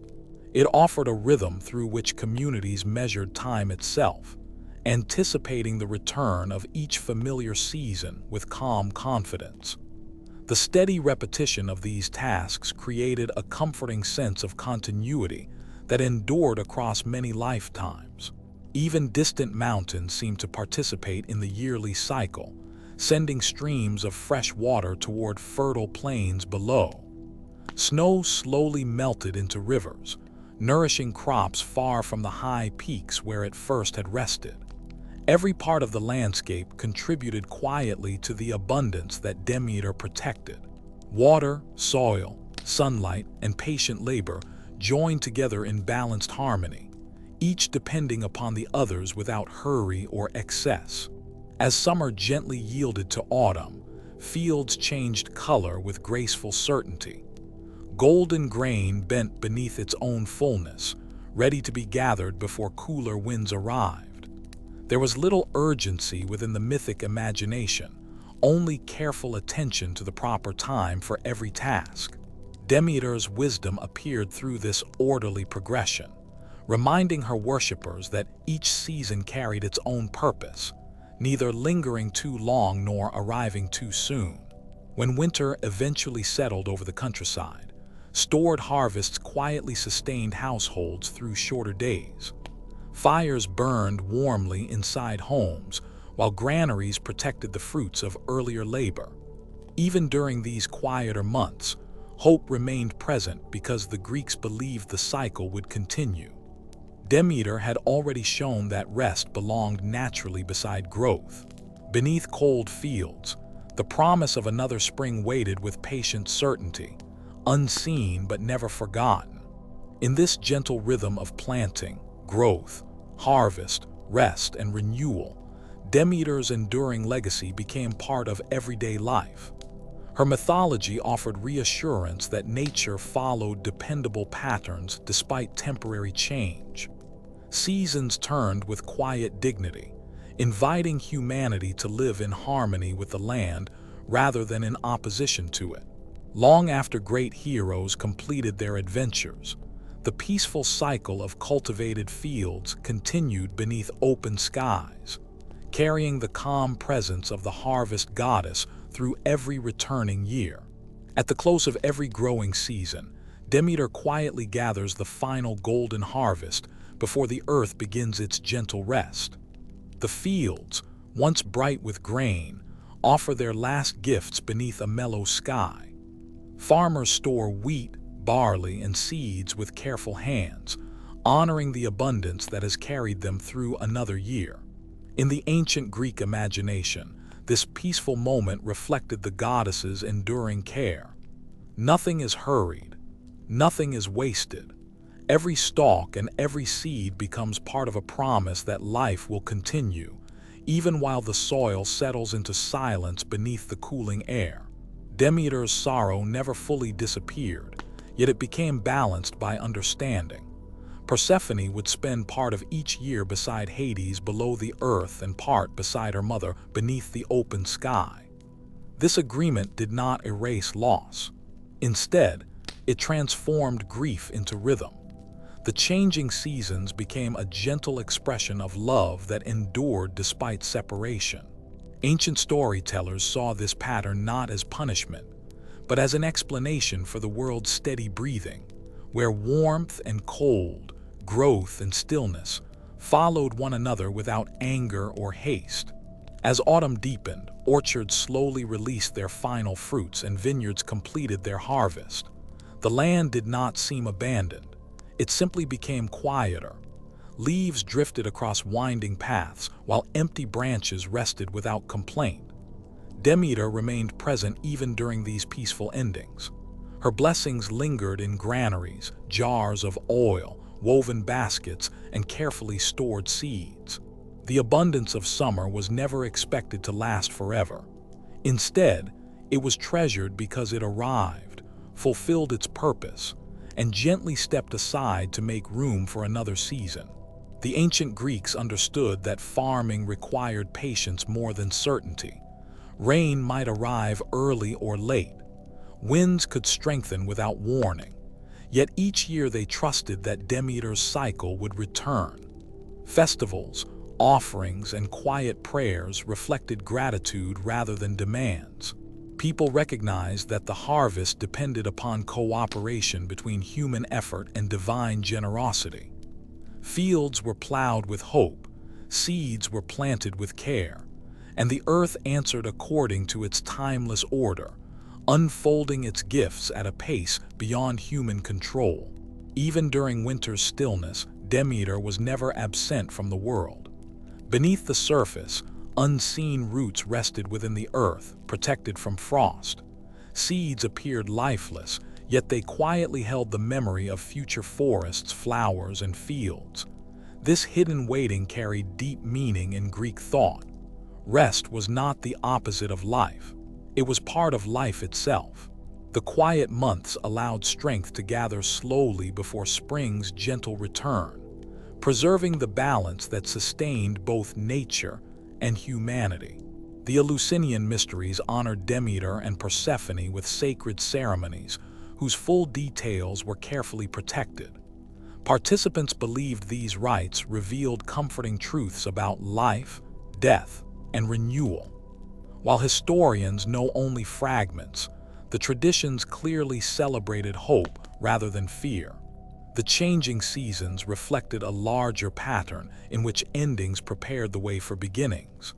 It offered a rhythm through which communities measured time itself, anticipating the return of each familiar season with calm confidence. The steady repetition of these tasks created a comforting sense of continuity that endured across many lifetimes. Even distant mountains seemed to participate in the yearly cycle, sending streams of fresh water toward fertile plains below. Snow slowly melted into rivers, nourishing crops far from the high peaks where it first had rested. Every part of the landscape contributed quietly to the abundance that Demeter protected. Water, soil, sunlight, and patient labor joined together in balanced harmony, each depending upon the others without hurry or excess. As summer gently yielded to autumn, fields changed color with graceful certainty. Golden grain bent beneath its own fullness, ready to be gathered before cooler winds arrived. There was little urgency within the mythic imagination, only careful attention to the proper time for every task. Demeter's wisdom appeared through this orderly progression, reminding her worshippers that each season carried its own purpose, neither lingering too long nor arriving too soon. When winter eventually settled over the countryside, stored harvests quietly sustained households through shorter days. Fires burned warmly inside homes, while granaries protected the fruits of earlier labor. Even during these quieter months, hope remained present because the Greeks believed the cycle would continue. Demeter had already shown that rest belonged naturally beside growth. Beneath cold fields, the promise of another spring waited with patient certainty, unseen but never forgotten. In this gentle rhythm of planting, growth, harvest, rest, and renewal, Demeter's enduring legacy became part of everyday life. Her mythology offered reassurance that nature followed dependable patterns despite temporary change. Seasons turned with quiet dignity, inviting humanity to live in harmony with the land rather than in opposition to it. Long after great heroes completed their adventures, the peaceful cycle of cultivated fields continued beneath open skies, carrying the calm presence of the harvest goddess through every returning year. At the close of every growing season, Demeter quietly gathers the final golden harvest before the earth begins its gentle rest. The fields, once bright with grain, offer their last gifts beneath a mellow sky. Farmers store wheat, barley, and seeds with careful hands, honoring the abundance that has carried them through another year. In the ancient Greek imagination, this peaceful moment reflected the goddess's enduring care. Nothing is hurried, nothing is wasted. Every stalk and every seed becomes part of a promise that life will continue, even while the soil settles into silence beneath the cooling air. Demeter's sorrow never fully disappeared, yet it became balanced by understanding. Persephone would spend part of each year beside Hades below the earth and part beside her mother beneath the open sky. This agreement did not erase loss. Instead, it transformed grief into rhythm. The changing seasons became a gentle expression of love that endured despite separation. Ancient storytellers saw this pattern not as punishment, but as an explanation for the world's steady breathing, where warmth and cold, growth and stillness followed one another without anger or haste. As autumn deepened, orchards slowly released their final fruits and vineyards completed their harvest. The land did not seem abandoned. It simply became quieter. Leaves drifted across winding paths, while empty branches rested without complaint. Demeter remained present even during these peaceful endings. Her blessings lingered in granaries, jars of oil, woven baskets, and carefully stored seeds. The abundance of summer was never expected to last forever. Instead, it was treasured because it arrived, fulfilled its purpose, and gently stepped aside to make room for another season. The ancient Greeks understood that farming required patience more than certainty. Rain might arrive early or late. Winds could strengthen without warning. Yet each year they trusted that Demeter's cycle would return. Festivals, offerings, and quiet prayers reflected gratitude rather than demands. People recognized that the harvest depended upon cooperation between human effort and divine generosity. Fields were plowed with hope, seeds were planted with care, and the earth answered according to its timeless order, unfolding its gifts at a pace beyond human control. Even during winter's stillness, Demeter was never absent from the world. Beneath the surface, unseen roots rested within the earth, protected from frost. Seeds appeared lifeless, yet they quietly held the memory of future forests, flowers, and fields. This hidden waiting carried deep meaning in Greek thought. Rest was not the opposite of life. It was part of life itself. The quiet months allowed strength to gather slowly before spring's gentle return, preserving the balance that sustained both nature and humanity. The Eleusinian mysteries honored Demeter and Persephone with sacred ceremonies, whose full details were carefully protected. Participants believed these rites revealed comforting truths about life, death, and renewal. While historians know only fragments, the traditions clearly celebrated hope rather than fear. The changing seasons reflected a larger pattern in which endings prepared the way for beginnings.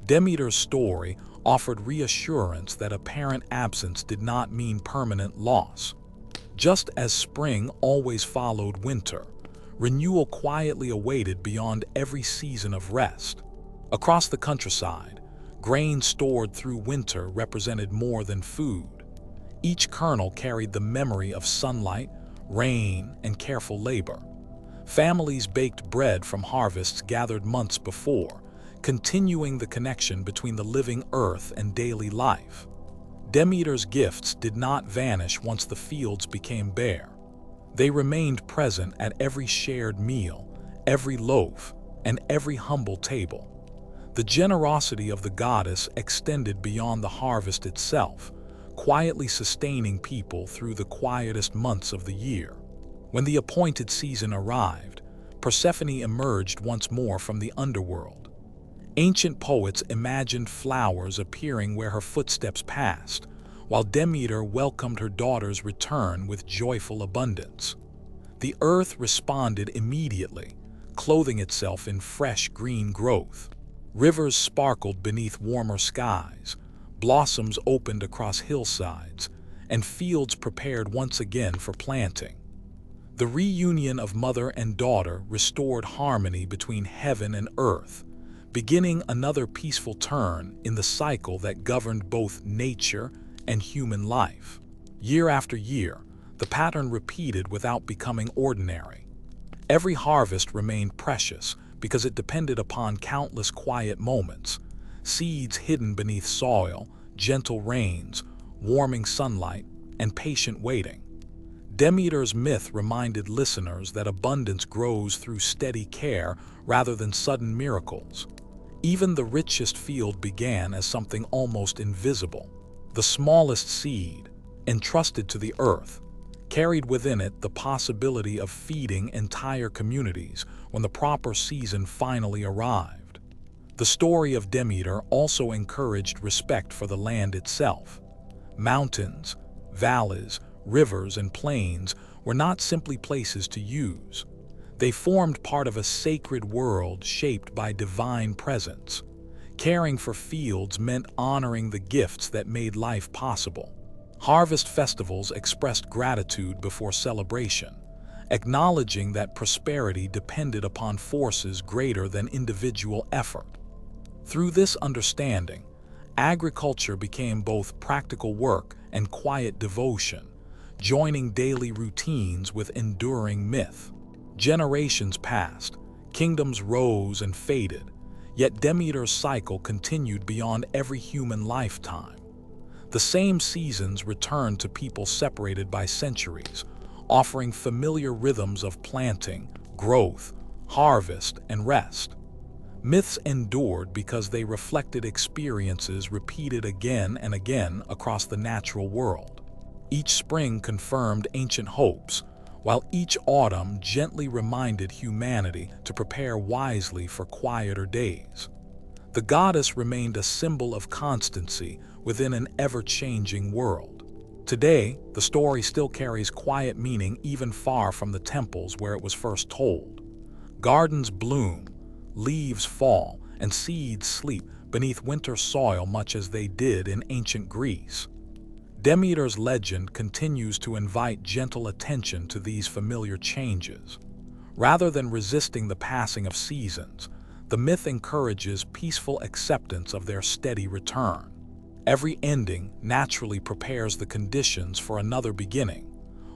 Demeter's story offered reassurance that apparent absence did not mean permanent loss. Just as spring always followed winter, renewal quietly awaited beyond every season of rest. Across the countryside, grain stored through winter represented more than food. Each kernel carried the memory of sunlight, rain, and careful labor. Families baked bread from harvests gathered months before, continuing the connection between the living earth and daily life. Demeter's gifts did not vanish once the fields became bare. They remained present at every shared meal, every loaf, and every humble table. The generosity of the goddess extended beyond the harvest itself, quietly sustaining people through the quietest months of the year. When the appointed season arrived, Persephone emerged once more from the underworld. Ancient poets imagined flowers appearing where her footsteps passed, while Demeter welcomed her daughter's return with joyful abundance. The earth responded immediately, clothing itself in fresh green growth. Rivers sparkled beneath warmer skies, blossoms opened across hillsides, and fields prepared once again for planting. The reunion of mother and daughter restored harmony between heaven and earth, beginning another peaceful turn in the cycle that governed both nature and human life. Year after year, the pattern repeated without becoming ordinary. Every harvest remained precious because it depended upon countless quiet moments, seeds hidden beneath soil, gentle rains, warming sunlight, and patient waiting. Demeter's myth reminded listeners that abundance grows through steady care rather than sudden miracles. Even the richest field began as something almost invisible. The smallest seed, entrusted to the earth, carried within it the possibility of feeding entire communities when the proper season finally arrived. The story of Demeter also encouraged respect for the land itself. Mountains, valleys, rivers, and plains were not simply places to use. They formed part of a sacred world shaped by divine presence. Caring for fields meant honoring the gifts that made life possible. Harvest festivals expressed gratitude before celebration, acknowledging that prosperity depended upon forces greater than individual effort. Through this understanding, agriculture became both practical work and quiet devotion, joining daily routines with enduring myth. Generations passed, kingdoms rose and faded, yet Demeter's cycle continued beyond every human lifetime. The same seasons returned to people separated by centuries, offering familiar rhythms of planting, growth, harvest, and rest. Myths endured because they reflected experiences repeated again and again across the natural world. Each spring confirmed ancient hopes, while each autumn gently reminded humanity to prepare wisely for quieter days. The goddess remained a symbol of constancy within an ever-changing world. Today, the story still carries quiet meaning even far from the temples where it was first told. Gardens bloom, leaves fall, and seeds sleep beneath winter soil much as they did in ancient Greece. Demeter's legend continues to invite gentle attention to these familiar changes. Rather than resisting the passing of seasons, the myth encourages peaceful acceptance of their steady return. Every ending naturally prepares the conditions for another beginning,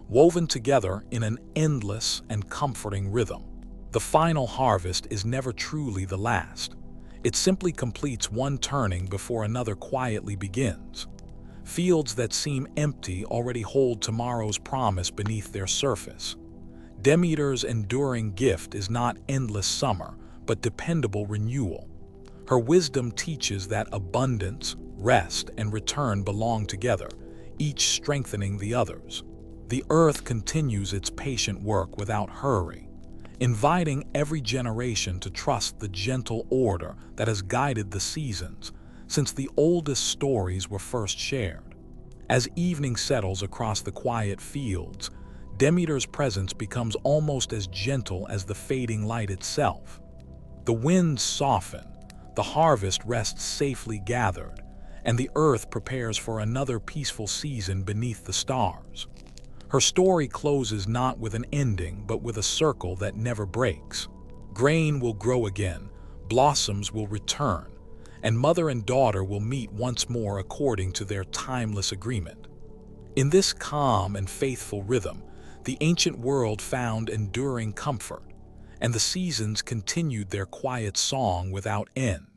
woven together in an endless and comforting rhythm. The final harvest is never truly the last. It simply completes one turning before another quietly begins. Fields that seem empty already hold tomorrow's promise beneath their surface. Demeter's enduring gift is not endless summer, but dependable renewal. Her wisdom teaches that abundance, rest, and return belong together, each strengthening the others. The earth continues its patient work without hurry, inviting every generation to trust the gentle order that has guided the seasons since the oldest stories were first shared. As evening settles across the quiet fields, Demeter's presence becomes almost as gentle as the fading light itself. The winds soften, the harvest rests safely gathered, and the earth prepares for another peaceful season beneath the stars. Her story closes not with an ending, but with a circle that never breaks. Grain will grow again, blossoms will return, and mother and daughter will meet once more according to their timeless agreement. In this calm and faithful rhythm, the ancient world found enduring comfort, and the seasons continued their quiet song without end.